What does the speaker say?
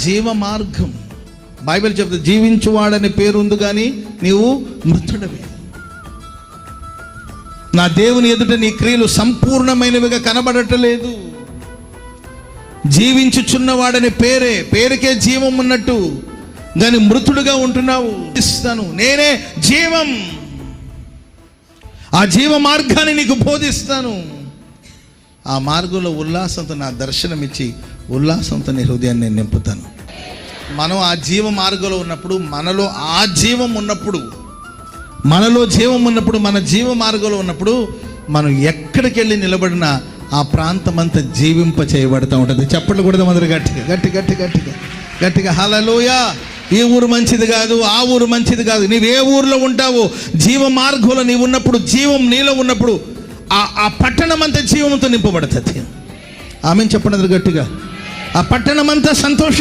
జీవ మార్గం. బైబిల్ చెప్తుంది జీవించువాడని పేరు ఉంది కానీ నీవు మృతుడవే. నా దేవుని ఎదుట నీ క్రియలు సంపూర్ణమైనవిగా కనబడటలేదు. జీవించుచున్నవాడని పేరుకే జీవం ఉన్నట్టు దాని మృతుడుగా ఉంటున్నావు. ఇస్తాను, నేనే జీవం, ఆ జీవ మార్గాన్ని నీకు బోధిస్తాను. ఆ మార్గంలో ఉల్లాసంతో నా దర్శనమిచ్చి ఉల్లాసంతో నీ హృదయాన్ని నేను నింపుతాను. మనం ఆ జీవ మార్గంలో ఉన్నప్పుడు, మనలో ఆ జీవం ఉన్నప్పుడు, మనలో జీవం ఉన్నప్పుడు, మన జీవ మార్గంలో ఉన్నప్పుడు మనం ఎక్కడికి వెళ్ళి నిలబడినా ఆ ప్రాంతం అంతా జీవింప చేయబడుతూ ఉంటుంది. చప్పట్లు కూడా అందరూ గట్టిగా గట్టి గట్టి గట్టిగా గట్టిగా హల్లెలూయా. ఈ ఊరు మంచిది కాదు, ఆ ఊరు మంచిది కాదు. నీవు ఏ ఊరిలో ఉంటావో జీవ మార్గంలో నీవు ఉన్నప్పుడు, జీవం నీలో ఉన్నప్పుడు ఆ పట్టణం అంతా జీవంతో నింపబడుతుంది. ఆమెను చెప్పండి గట్టిగా. ఆ పట్టణం అంతా సంతోషం.